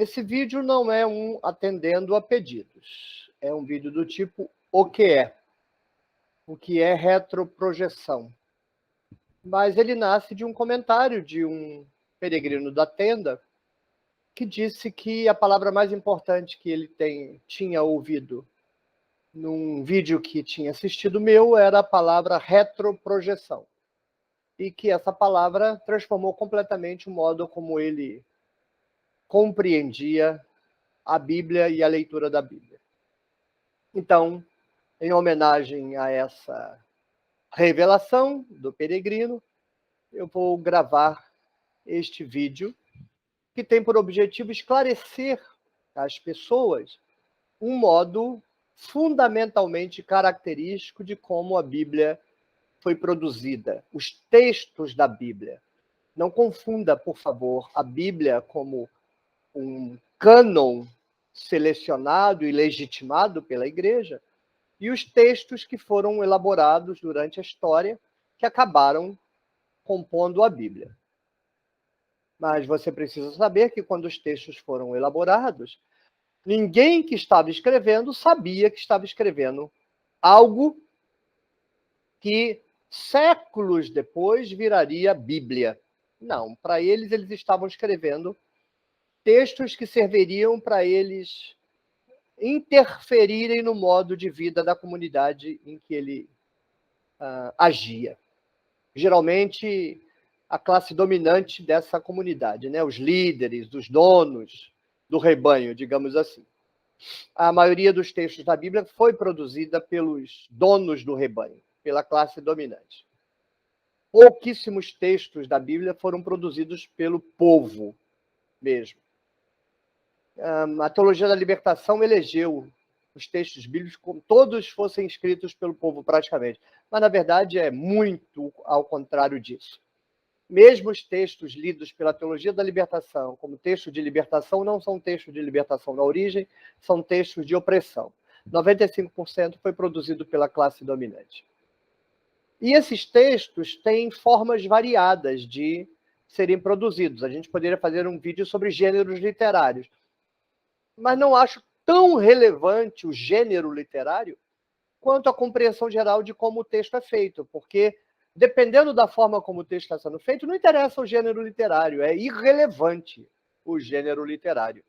Esse vídeo não é um atendendo a pedidos. É um vídeo do tipo o que é. O que é retroprojeção. Mas ele nasce de um comentário de um peregrino da tenda que disse que a palavra mais importante que ele tinha ouvido num vídeo que tinha assistido meu era a palavra retroprojeção. E que essa palavra transformou completamente o modo como ele compreendia a Bíblia e a leitura da Bíblia. Então, em homenagem a essa revelação do peregrino, eu vou gravar este vídeo que tem por objetivo esclarecer às pessoas um modo fundamentalmente característico de como a Bíblia foi produzida, os textos da Bíblia. Não confunda, por favor, a Bíblia como um cânon selecionado e legitimado pela Igreja e os textos que foram elaborados durante a história que acabaram compondo a Bíblia. Mas você precisa saber que quando os textos foram elaborados, ninguém que estava escrevendo sabia que estava escrevendo algo que séculos depois viraria Bíblia. Não, para eles estavam escrevendo textos que serviriam para eles interferirem no modo de vida da comunidade em que ele agia. Geralmente, a classe dominante dessa comunidade, né? Os líderes, os donos do rebanho, digamos assim. A maioria dos textos da Bíblia foi produzida pelos donos do rebanho, pela classe dominante. Pouquíssimos textos da Bíblia foram produzidos pelo povo mesmo. A teologia da libertação elegeu os textos bíblicos como todos fossem escritos pelo povo praticamente. Mas, na verdade, é muito ao contrário disso. Mesmo os textos lidos pela teologia da libertação como texto de libertação não são textos de libertação na origem, são textos de opressão. 95% foi produzido pela classe dominante. E esses textos têm formas variadas de serem produzidos. A gente poderia fazer um vídeo sobre gêneros literários, mas não acho tão relevante o gênero literário quanto a compreensão geral de como o texto é feito, porque dependendo da forma como o texto está sendo feito, não interessa o gênero literário, é irrelevante o gênero literário.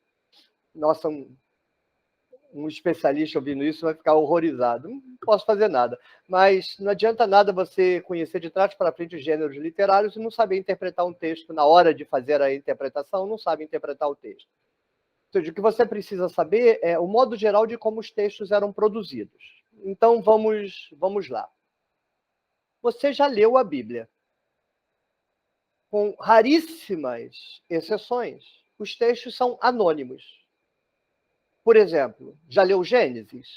Nossa, um especialista ouvindo isso vai ficar horrorizado. Não posso fazer nada. Mas não adianta nada você conhecer de trás para frente os gêneros literários e não saber interpretar um texto na hora de fazer a interpretação, não sabe interpretar o texto. Ou seja, o que você precisa saber é o modo geral de como os textos eram produzidos. Então, vamos lá. Você já leu a Bíblia. Com raríssimas exceções, os textos são anônimos. Por exemplo, já leu Gênesis?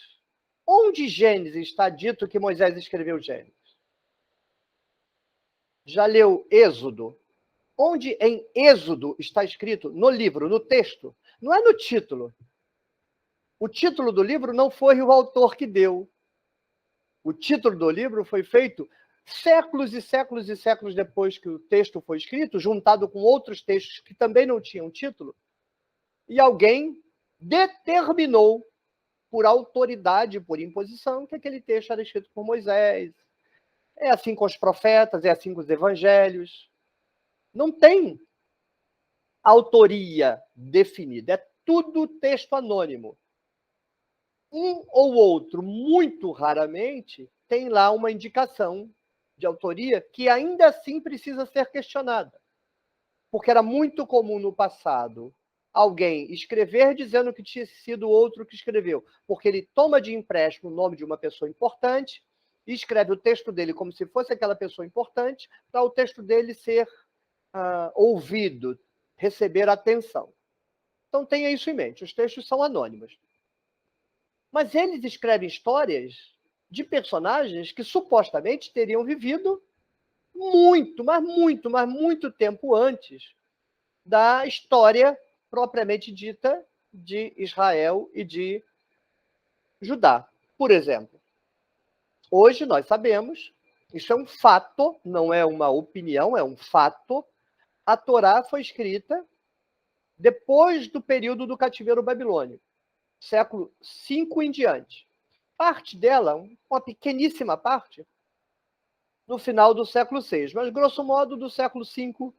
Onde Gênesis está dito que Moisés escreveu Gênesis? Já leu Êxodo? Onde em Êxodo está escrito no livro, no texto? Não é no título. O título do livro não foi o autor que deu. O título do livro foi feito séculos e séculos e séculos depois que o texto foi escrito, juntado com outros textos que também não tinham título, e alguém determinou, por autoridade, por imposição, que aquele texto era escrito por Moisés. É assim com os profetas, é assim com os evangelhos. Não tem autoria definida, é tudo texto anônimo. Um ou outro, muito raramente, tem lá uma indicação de autoria que ainda assim precisa ser questionada. Porque era muito comum no passado alguém escrever dizendo que tinha sido outro que escreveu, porque ele toma de empréstimo o nome de uma pessoa importante e escreve o texto dele como se fosse aquela pessoa importante, para o texto dele ser ouvido, receber atenção. Então tenha isso em mente, os textos são anônimos. Mas eles escrevem histórias de personagens que supostamente teriam vivido muito, mas muito, mas muito tempo antes da história propriamente dita de Israel e de Judá. Por exemplo, hoje nós sabemos, isso é um fato, não é uma opinião, é um fato, a Torá foi escrita depois do período do cativeiro babilônico, século V em diante. Parte dela, uma pequeníssima parte, no final do século VI, mas grosso modo do século V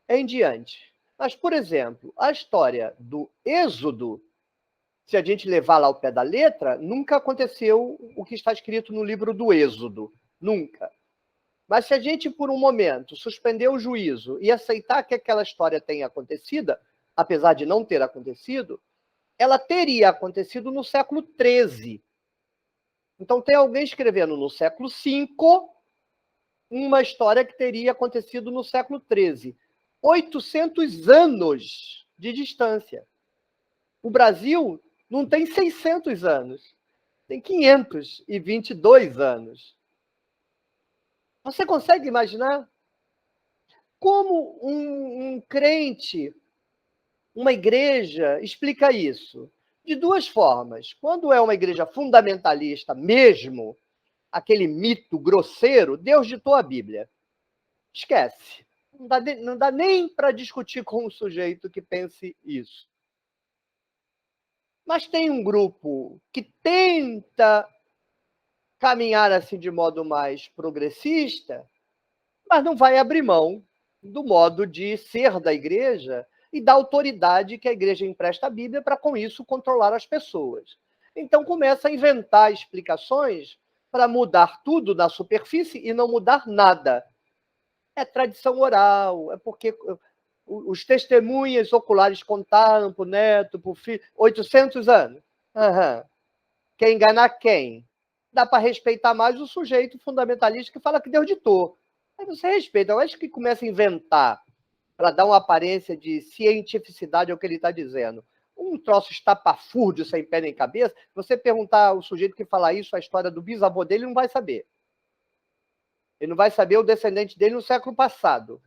em diante. Mas, por exemplo, a história do Êxodo, se a gente levar lá ao pé da letra, nunca aconteceu o que está escrito no livro do Êxodo. Nunca. Mas se a gente, por um momento, suspender o juízo e aceitar que aquela história tenha acontecido, apesar de não ter acontecido, ela teria acontecido no século XIII. Então, tem alguém escrevendo no século V uma história que teria acontecido no século XIII. 800 anos de distância. O Brasil não tem 600 anos, tem 522 anos. Você consegue imaginar como um crente, uma igreja, explica isso? De duas formas. Quando é uma igreja fundamentalista mesmo, aquele mito grosseiro, Deus ditou a Bíblia. Esquece. Não dá nem para discutir com um sujeito que pense isso. Mas tem um grupo que tenta caminhar assim de modo mais progressista, mas não vai abrir mão do modo de ser da igreja e da autoridade que a igreja empresta à Bíblia para, com isso, controlar as pessoas. Então começa a inventar explicações para mudar tudo na superfície e não mudar nada. É tradição oral, é porque os testemunhas oculares contaram para o neto, para o filho, 800 anos. Uhum. Quer enganar quem? Dá para respeitar mais o sujeito fundamentalista que fala que Deus ditou. Aí você respeita. Eu acho que começa a inventar para dar uma aparência de cientificidade ao que ele está dizendo. Um troço estapafúrdio, sem pé nem cabeça, você perguntar ao sujeito que fala isso, a história do bisavô dele, ele não vai saber. Ele não vai saber o descendente dele no século passado.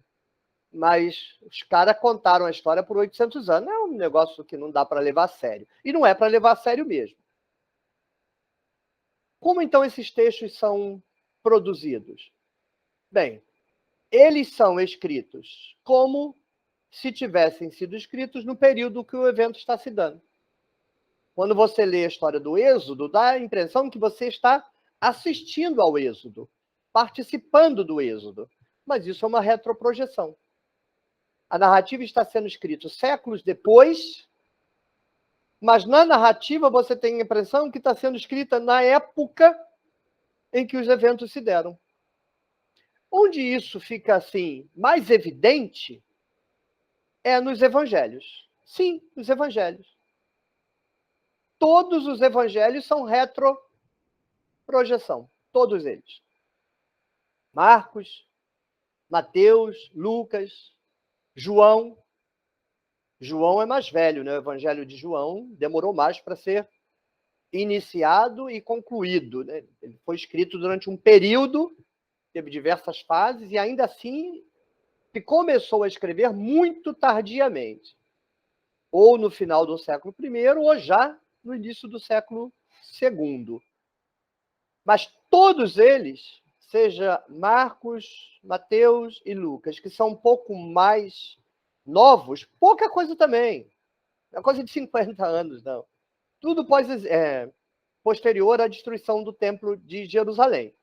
Mas os caras contaram a história por 800 anos. É um negócio que não dá para levar a sério. E não é para levar a sério mesmo. Como, então, esses textos são produzidos? Bem, eles são escritos como se tivessem sido escritos no período que o evento está se dando. Quando você lê a história do Êxodo, dá a impressão que você está assistindo ao Êxodo, participando do Êxodo. Mas isso é uma retroprojeção. A narrativa está sendo escrita séculos depois, mas na narrativa você tem a impressão que está sendo escrita na época em que os eventos se deram. Onde isso fica assim mais evidente é nos evangelhos. Sim, nos evangelhos. Todos os evangelhos são retroprojeção, todos eles. Marcos, Mateus, Lucas, João. João é mais velho, né? O evangelho de João demorou mais para ser iniciado e concluído, né? Ele foi escrito durante um período, teve diversas fases, e ainda assim se começou a escrever muito tardiamente. Ou no final do século I, ou já no início do século II. Mas todos eles, seja Marcos, Mateus e Lucas, que são um pouco mais novos, pouca coisa também. Não é coisa de 50 anos, não. Tudo posterior à destruição do Templo de Jerusalém.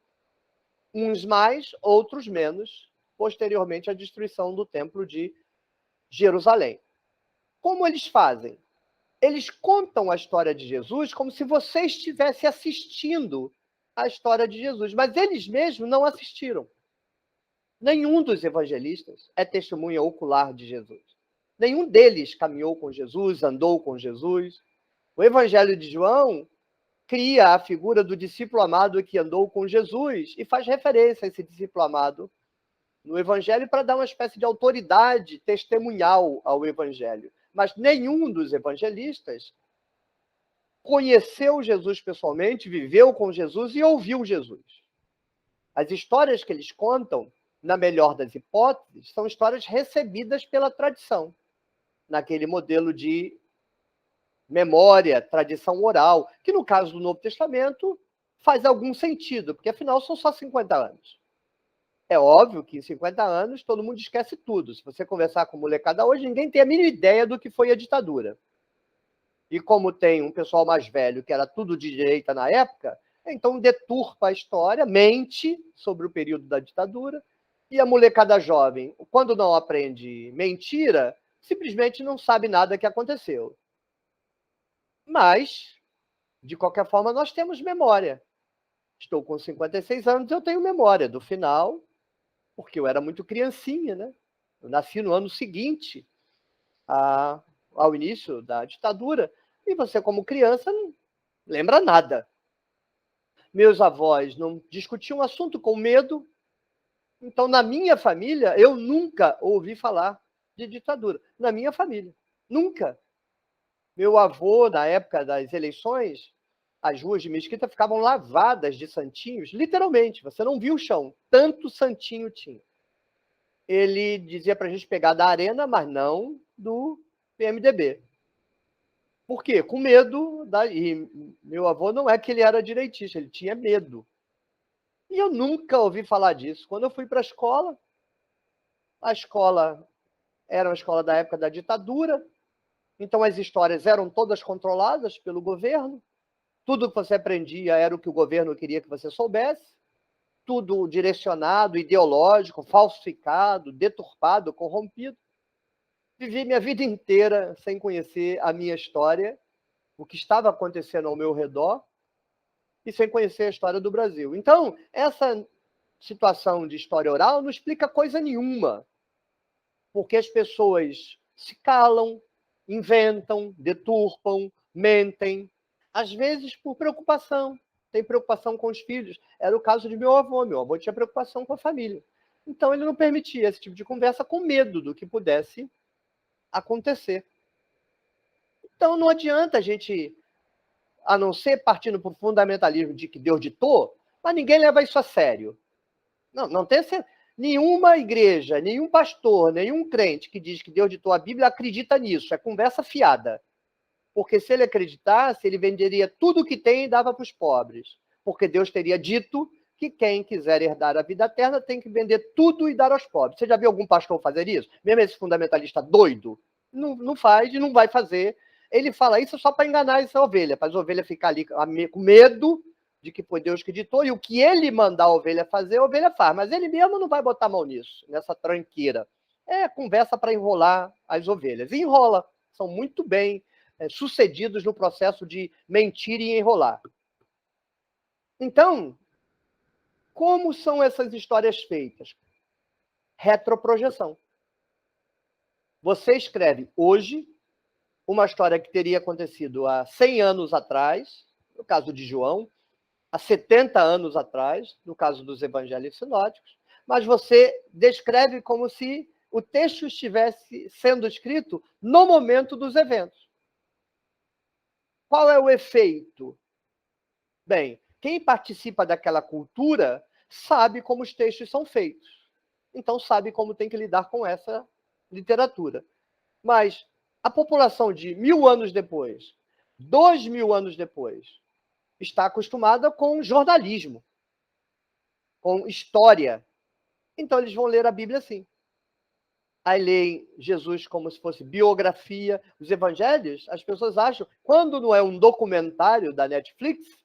Uns mais, outros menos, posteriormente à destruição do Templo de Jerusalém. Como eles fazem? Eles contam a história de Jesus como se você estivesse assistindo a história de Jesus, mas eles mesmos não assistiram. Nenhum dos evangelistas é testemunha ocular de Jesus. Nenhum deles caminhou com Jesus, andou com Jesus. O Evangelho de João cria a figura do discípulo amado que andou com Jesus e faz referência a esse discípulo amado no Evangelho para dar uma espécie de autoridade testemunhal ao Evangelho. Mas nenhum dos evangelistas conheceu Jesus pessoalmente, viveu com Jesus e ouviu Jesus. As histórias que eles contam, na melhor das hipóteses, são histórias recebidas pela tradição, naquele modelo de memória, tradição oral, que no caso do Novo Testamento faz algum sentido, porque afinal são só 50 anos. É óbvio que em 50 anos todo mundo esquece tudo. Se você conversar com molecada hoje, ninguém tem a mínima ideia do que foi a ditadura. E como tem um pessoal mais velho que era tudo de direita na época, então deturpa a história, mente sobre o período da ditadura, e a molecada jovem, quando não aprende mentira, simplesmente não sabe nada que aconteceu. Mas, de qualquer forma, nós temos memória. Estou com 56 anos, eu tenho memória do final, porque eu era muito criancinha, né? Eu nasci no ano seguinte ao início da ditadura, e você, como criança, não lembra nada. Meus avós não discutiam assunto com medo, então, na minha família, eu nunca ouvi falar de ditadura. Na minha família, nunca. Meu avô, na época das eleições, as ruas de Mesquita ficavam lavadas de santinhos, literalmente, você não viu o chão, tanto santinho tinha. Ele dizia para a gente pegar da arena, mas não do PMDB. Por quê? Com medo. E meu avô não é que ele era direitista, ele tinha medo. E eu nunca ouvi falar disso. Quando eu fui para a escola era uma escola da época da ditadura, então as histórias eram todas controladas pelo governo, tudo que você aprendia era o que o governo queria que você soubesse, tudo direcionado, ideológico, falsificado, deturpado, corrompido. Vivi minha vida inteira sem conhecer a minha história, o que estava acontecendo ao meu redor, e sem conhecer a história do Brasil. Então, essa situação de história oral não explica coisa nenhuma, porque as pessoas se calam, inventam, deturpam, mentem, às vezes por preocupação. Tem preocupação com os filhos. Era o caso de meu avô. Meu avô tinha preocupação com a família. Então, ele não permitia esse tipo de conversa com medo do que pudesse acontecer. Então, não adianta a gente, a não ser partindo para o fundamentalismo de que Deus ditou, mas ninguém leva isso a sério. Não tem nenhuma igreja, nenhum pastor, nenhum crente que diz que Deus ditou a Bíblia acredita nisso. É conversa fiada. Porque se ele acreditasse, ele venderia tudo o que tem e dava para os pobres. Porque Deus teria dito que quem quiser herdar a vida eterna tem que vender tudo e dar aos pobres. Você já viu algum pastor fazer isso? Mesmo esse fundamentalista doido? Não faz e não vai fazer. Ele fala isso só para enganar essa ovelha, para as ovelhas ficar ali com medo de que foi Deus que ditou, e o que ele mandar a ovelha fazer, a ovelha faz. Mas ele mesmo não vai botar a mão nisso, nessa tranqueira. É conversa para enrolar as ovelhas. E enrola. São muito bem sucedidos no processo de mentir e enrolar. Então, como são essas histórias feitas? Retroprojeção. Você escreve hoje uma história que teria acontecido há 100 anos atrás, no caso de João, há 70 anos atrás, no caso dos evangelhos sinóticos, mas você descreve como se o texto estivesse sendo escrito no momento dos eventos. Qual é o efeito? Bem, quem participa daquela cultura sabe como os textos são feitos. Então sabe como tem que lidar com essa literatura. Mas a população de 1000 anos depois, 2000 anos depois, está acostumada com jornalismo, com história. Então eles vão ler a Bíblia assim. Aí leem Jesus como se fosse biografia. Os evangelhos, as pessoas acham, quando não é um documentário da Netflix,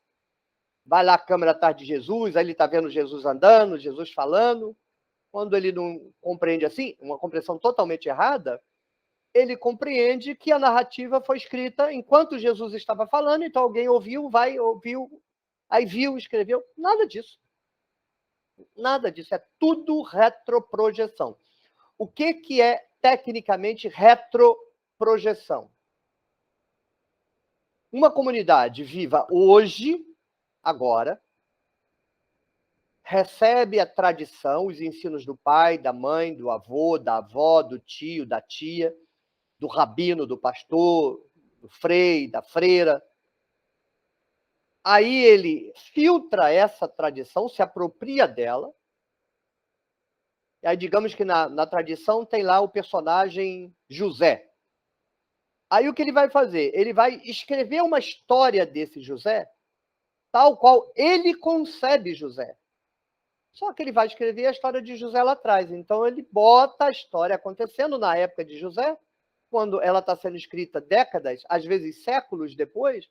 vai lá a câmera atrás de Jesus, aí ele está vendo Jesus andando, Jesus falando. Quando ele não compreende assim, uma compreensão totalmente errada, ele compreende que a narrativa foi escrita enquanto Jesus estava falando, então alguém ouviu, ouviu, aí viu, escreveu. Nada disso. Nada disso. É tudo retroprojeção. O que é, tecnicamente, retroprojeção? Uma comunidade viva hoje, agora, recebe a tradição, os ensinos do pai, da mãe, do avô, da avó, do tio, da tia, do rabino, do pastor, do frei, da freira. Aí ele filtra essa tradição, se apropria dela. E aí, digamos que na tradição tem lá o personagem José. Aí o que ele vai fazer? Ele vai escrever uma história desse José, tal qual ele concebe José. Só que ele vai escrever a história de José lá atrás. Então, ele bota a história acontecendo na época de José, quando ela está sendo escrita décadas, às vezes séculos depois,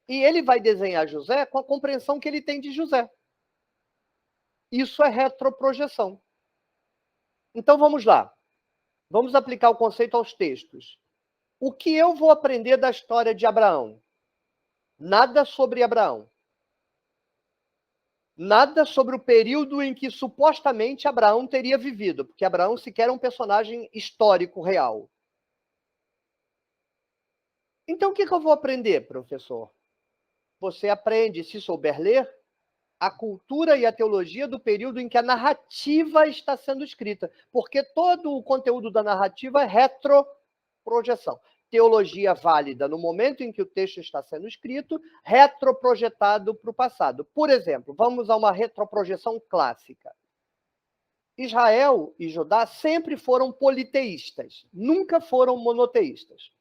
e ele vai desenhar José com a compreensão que ele tem de José. Isso é retroprojeção. Então, vamos lá. Vamos aplicar o conceito aos textos. O que eu vou aprender da história de Abraão? Nada sobre Abraão. Nada sobre o período em que supostamente Abraão teria vivido, porque Abraão sequer é um personagem histórico real. Então, o que eu vou aprender, professor? Você aprende, se souber ler, a cultura e a teologia do período em que a narrativa está sendo escrita, porque todo o conteúdo da narrativa é retroprojeção. Teologia válida no momento em que o texto está sendo escrito, retroprojetado para o passado. Por exemplo, vamos a uma retroprojeção clássica. Israel e Judá sempre foram politeístas, nunca foram monoteístas.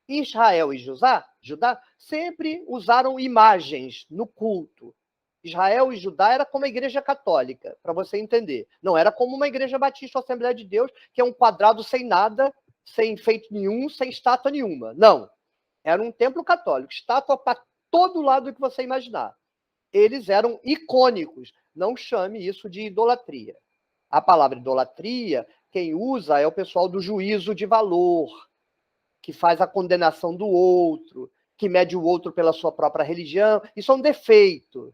Israel e Judá sempre usaram imagens no culto. Israel e Judá era como a igreja católica, para você entender. Não era como uma igreja batista ou Assembleia de Deus, que é um quadrado sem nada, sem enfeite nenhum, sem estátua nenhuma. Não. Era um templo católico, estátua para todo lado que você imaginar. Eles eram icônicos. Não chame isso de idolatria. A palavra idolatria, quem usa é o pessoal do juízo de valor, que faz a condenação do outro, que mede o outro pela sua própria religião. Isso é um defeito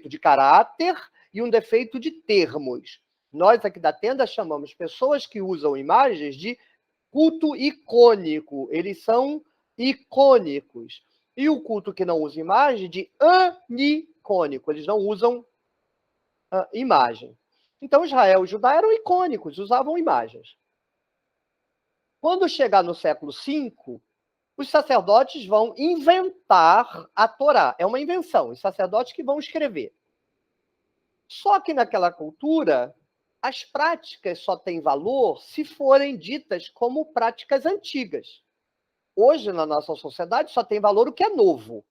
de caráter e um defeito de termos. Nós aqui da tenda chamamos pessoas que usam imagens de culto icônico. Eles são icônicos. E o culto que não usa imagem de anicônico. Eles não usam imagem. Então, Israel e Judá eram icônicos, usavam imagens. Quando chegar no século V, os sacerdotes vão inventar a Torá. É uma invenção, os sacerdotes que vão escrever. Só que naquela cultura, as práticas só têm valor se forem ditas como práticas antigas. Hoje, na nossa sociedade, só tem valor o que é novo.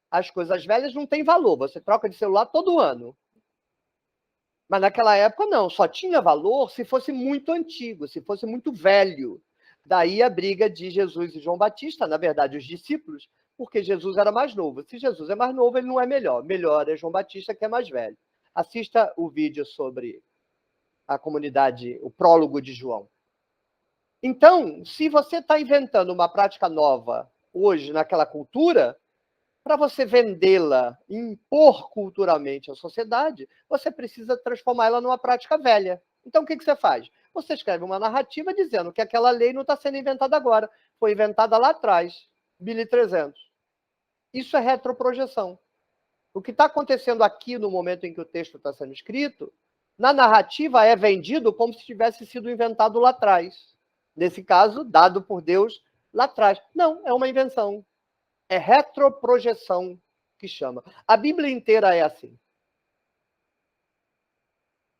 As coisas velhas não têm valor. Você troca de celular todo ano. Mas naquela época, não. Só tinha valor se fosse muito antigo, se fosse muito velho. Daí a briga de Jesus e João Batista, na verdade, os discípulos, porque Jesus era mais novo. Se Jesus é mais novo, ele não é melhor. Melhor é João Batista, que é mais velho. Assista o vídeo sobre a comunidade, o prólogo de João. Então, se você está inventando uma prática nova hoje naquela cultura, para você vendê-la, impor culturalmente à sociedade, você precisa transformá-la numa prática velha. Então, o que você faz? Você escreve uma narrativa dizendo que aquela lei não está sendo inventada agora, foi inventada lá atrás, 1300. Isso é retroprojeção. O que está acontecendo aqui no momento em que o texto está sendo escrito, na narrativa é vendido como se tivesse sido inventado lá atrás. Nesse caso, dado por Deus lá atrás. Não, é uma invenção. É retroprojeção que chama. A Bíblia inteira é assim.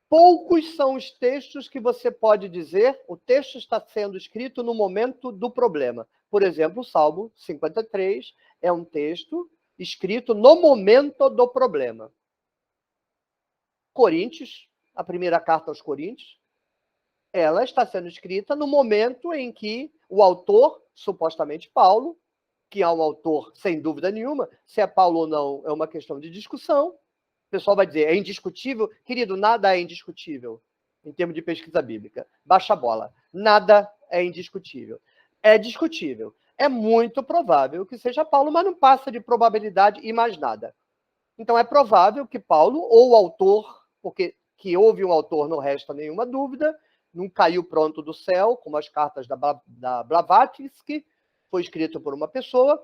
Poucos são os textos que você pode dizer o texto está sendo escrito no momento do problema. Por exemplo, o Salmo 53 é um texto escrito no momento do problema. Coríntios, a primeira carta aos Coríntios, ela está sendo escrita no momento em que o autor, supostamente Paulo, que é um autor sem dúvida nenhuma, se é Paulo ou não é uma questão de discussão. O pessoal vai dizer, é indiscutível? Querido, nada é indiscutível em termos de pesquisa bíblica. Baixa a bola. Nada é indiscutível. É discutível. É muito provável que seja Paulo, mas não passa de probabilidade e mais nada. Então é provável que Paulo, ou o autor, porque que houve um autor não resta nenhuma dúvida, não caiu pronto do céu, como as cartas da Blavatsky, foi escrito por uma pessoa,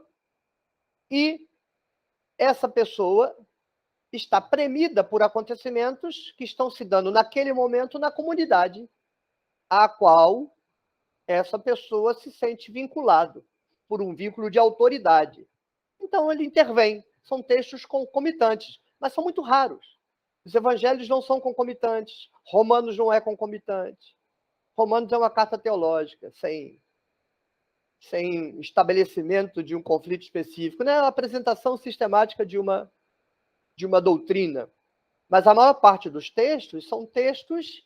e essa pessoa está premida por acontecimentos que estão se dando naquele momento na comunidade à qual essa pessoa se sente vinculado por um vínculo de autoridade. Então ele intervém. São textos concomitantes, mas são muito raros. Os evangelhos não são concomitantes. Romanos não é concomitante. Romanos é uma carta teológica, sem estabelecimento de um conflito específico. Não é a apresentação sistemática de uma doutrina. Mas a maior parte dos textos são textos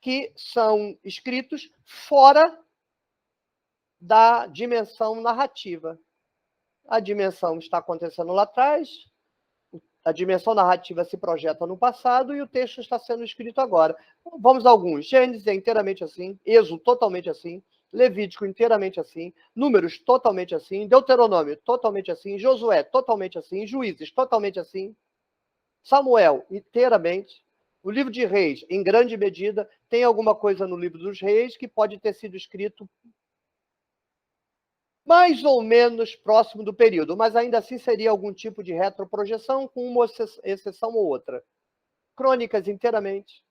que são escritos fora da dimensão narrativa. A dimensão está acontecendo lá atrás, a dimensão narrativa se projeta no passado e o texto está sendo escrito agora. Vamos a alguns. Gênesis é inteiramente assim, Êxodo totalmente assim, Levítico inteiramente assim, Números totalmente assim, Deuteronômio totalmente assim, Josué totalmente assim, Juízes totalmente assim, Samuel inteiramente. O livro de Reis, em grande medida, tem alguma coisa no livro dos Reis que pode ter sido escrito mais ou menos próximo do período, mas ainda assim seria algum tipo de retroprojeção, com uma exceção ou outra. Crônicas inteiramente.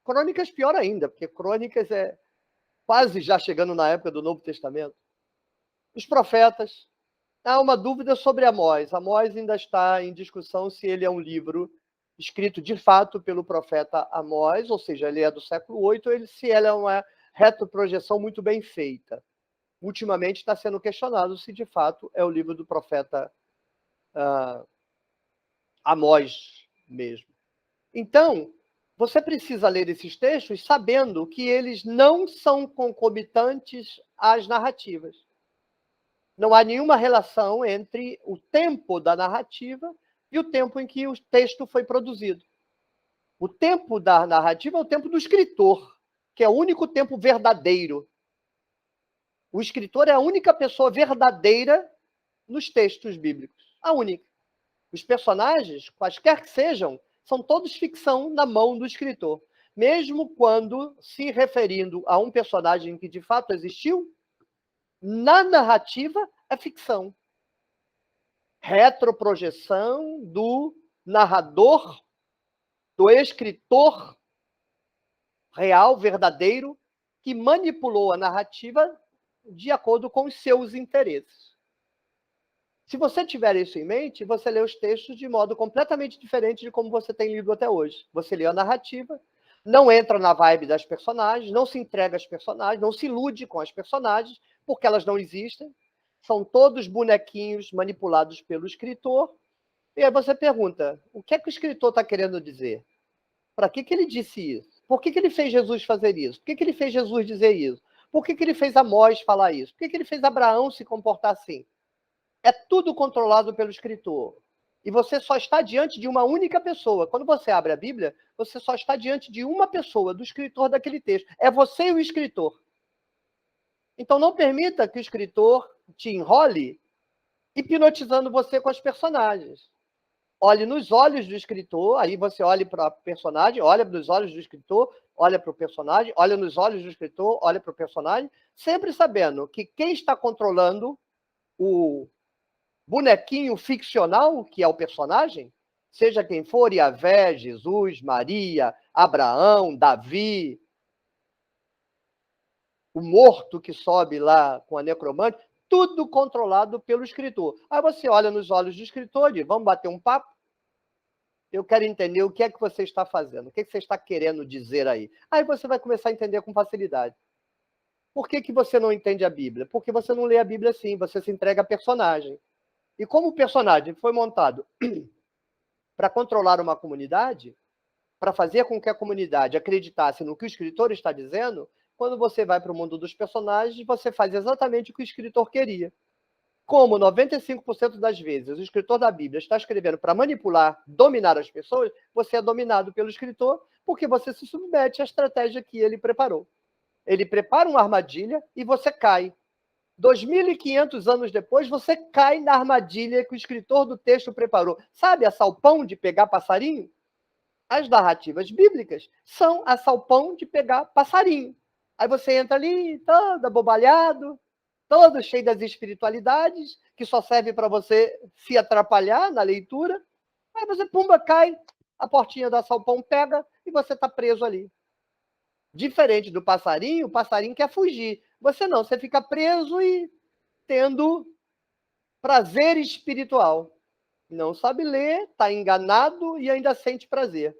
Crônicas pior ainda, porque Crônicas é quase já chegando na época do Novo Testamento. Os profetas. Há uma dúvida sobre Amós. Amós ainda está em discussão se ele é um livro escrito de fato pelo profeta Amós, ou seja, ele é do século 8, ou se ele é uma retroprojeção muito bem feita. Ultimamente está sendo questionado se de fato é o livro do profeta Amós mesmo. Então, você precisa ler esses textos sabendo que eles não são concomitantes às narrativas. Não há nenhuma relação entre o tempo da narrativa e o tempo em que o texto foi produzido. O tempo da narrativa é o tempo do escritor, que é o único tempo verdadeiro. O escritor é a única pessoa verdadeira nos textos bíblicos. A única. Os personagens, quaisquer que sejam, são todos ficção na mão do escritor. Mesmo quando se referindo a um personagem que de fato existiu, na narrativa é ficção. Retroprojeção do narrador, do escritor real, verdadeiro, que manipulou a narrativa de acordo com os seus interesses. Se você tiver isso em mente, você lê os textos de modo completamente diferente de como você tem lido até hoje. Você lê a narrativa, não entra na vibe das personagens, não se entrega às personagens, não se ilude com as personagens, porque elas não existem. São todos bonequinhos manipulados pelo escritor. E aí você pergunta, o que é que o escritor está querendo dizer? Para que ele disse isso? Por que ele fez Jesus fazer isso? Por que ele fez Jesus dizer isso? Por que ele fez Amós falar isso? Por que ele fez Abraão se comportar assim? É tudo controlado pelo escritor. E você só está diante de uma única pessoa. Quando você abre a Bíblia, você só está diante de uma pessoa, do escritor daquele texto. É você e o escritor. Então não permita que o escritor te enrole, hipnotizando você com as personagens. Olhe nos olhos do escritor, aí você olha para o personagem, olha nos olhos do escritor, olha para o personagem, olha nos olhos do escritor, olha para o personagem, sempre sabendo que quem está controlando o bonequinho ficcional, que é o personagem, seja quem for, Yahvé, Jesus, Maria, Abraão, Davi, o morto que sobe lá com a necromante, tudo controlado pelo escritor. Aí você olha nos olhos do escritor e diz, vamos bater um papo? Eu quero entender o que é que você está fazendo, o que é que você está querendo dizer aí. Aí você vai começar a entender com facilidade. Por que você não entende a Bíblia? Porque você não lê a Bíblia assim, você se entrega a personagem. E como o personagem foi montado para controlar uma comunidade, para fazer com que a comunidade acreditasse no que o escritor está dizendo, quando você vai para o mundo dos personagens, você faz exatamente o que o escritor queria. Como 95% das vezes o escritor da Bíblia está escrevendo para manipular, dominar as pessoas, você é dominado pelo escritor porque você se submete à estratégia que ele preparou. Ele prepara uma armadilha e você cai. 2.500 anos depois, você cai na armadilha que o escritor do texto preparou. Sabe a salpão de pegar passarinho? As narrativas bíblicas são a salpão de pegar passarinho. Aí você entra ali, todo abobalhado, todo cheio das espiritualidades, que só serve para você se atrapalhar na leitura. Aí você, pumba, cai, a portinha da salpão pega e você está preso ali. Diferente do passarinho, o passarinho quer fugir. Você não, você fica preso e tendo prazer espiritual. Não sabe ler, está enganado e ainda sente prazer.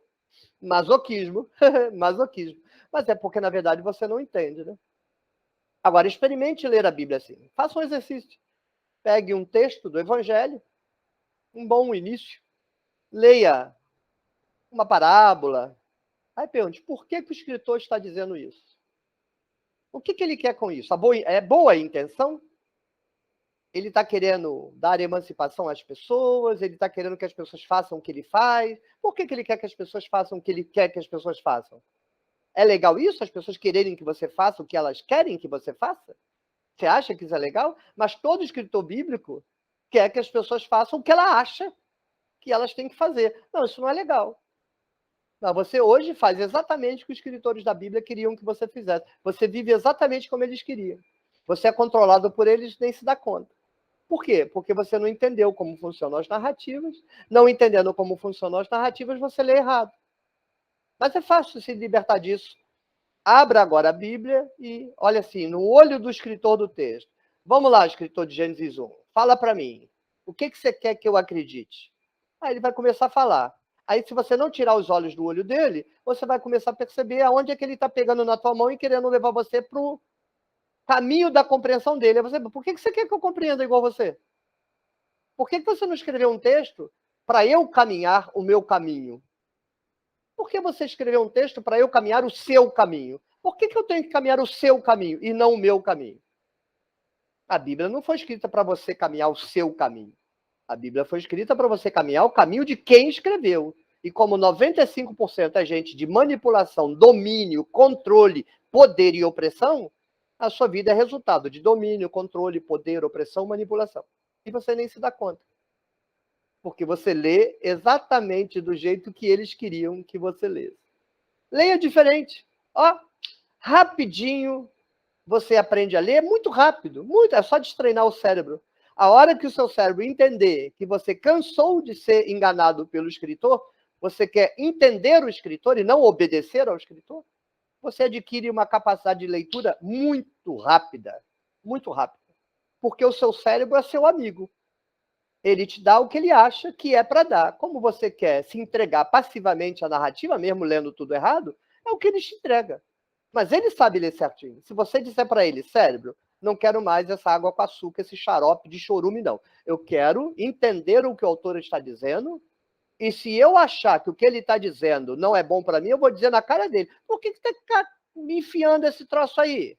Masoquismo. Masoquismo. Mas é porque, na verdade, você não entende, né? Agora, experimente ler a Bíblia assim. Faça um exercício. Pegue um texto do Evangelho, um bom início. Leia uma parábola. Aí pergunte, por que o escritor está dizendo isso? O que ele quer com isso? É boa a intenção? Ele está querendo dar emancipação às pessoas? Ele está querendo que as pessoas façam o que ele faz? Por que ele quer que as pessoas façam o que ele quer que as pessoas façam? É legal isso? As pessoas quererem que você faça o que elas querem que você faça? Você acha que isso é legal? Mas todo escritor bíblico quer que as pessoas façam o que ela acha que elas têm que fazer. Não, isso não é legal. Não, você hoje faz exatamente o que os escritores da Bíblia queriam que você fizesse. Você vive exatamente como eles queriam. Você é controlado por eles e nem se dá conta. Por quê? Porque você não entendeu como funcionam as narrativas. Não entendendo como funcionam as narrativas, você lê errado. Mas é fácil se libertar disso. Abra agora a Bíblia e olha assim, no olho do escritor do texto. Vamos lá, escritor de Gênesis 1. Fala para mim. O que você quer que eu acredite? Aí ele vai começar a falar. Aí, se você não tirar os olhos do olho dele, você vai começar a perceber aonde é que ele está pegando na tua mão e querendo levar você para o caminho da compreensão dele. Você, por que você quer que eu compreenda igual você? Por que você não escreveu um texto para eu caminhar o meu caminho? Por que você escreveu um texto para eu caminhar o seu caminho? Por que eu tenho que caminhar o seu caminho e não o meu caminho? A Bíblia não foi escrita para você caminhar o seu caminho. A Bíblia foi escrita para você caminhar o caminho de quem escreveu. E como 95% é gente de manipulação, domínio, controle, poder e opressão, a sua vida é resultado de domínio, controle, poder, opressão, manipulação. E você nem se dá conta. Porque você lê exatamente do jeito que eles queriam que você lesse. Leia diferente. Ó, rapidinho você aprende a ler, muito rápido, muito, é só treinar o cérebro. A hora que o seu cérebro entender que você cansou de ser enganado pelo escritor, você quer entender o escritor e não obedecer ao escritor, você adquire uma capacidade de leitura muito rápida, porque o seu cérebro é seu amigo. Ele te dá o que ele acha que é para dar. Como você quer se entregar passivamente à narrativa, mesmo lendo tudo errado, é o que ele te entrega. Mas ele sabe ler certinho. Se você disser para ele, cérebro, não quero mais essa água com açúcar, esse xarope de chorume, não. Eu quero entender o que o autor está dizendo, e se eu achar que o que ele está dizendo não é bom para mim, eu vou dizer na cara dele, por que você está me enfiando esse troço aí?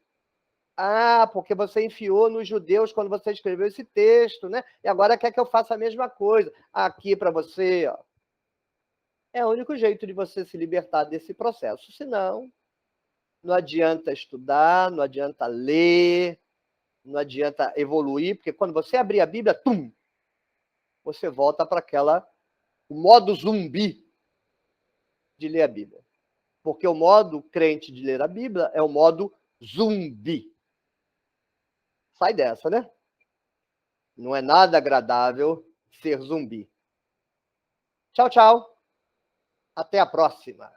Ah, porque você enfiou nos judeus quando você escreveu esse texto, né? E agora quer que eu faça a mesma coisa. Aqui para você, ó. É o único jeito de você se libertar desse processo. Senão, não adianta estudar, não adianta ler, não adianta evoluir, porque quando você abrir a Bíblia, você volta para o modo zumbi de ler a Bíblia. Porque o modo crente de ler a Bíblia é o modo zumbi. Sai dessa, né? Não é nada agradável ser zumbi. Tchau, tchau. Até a próxima.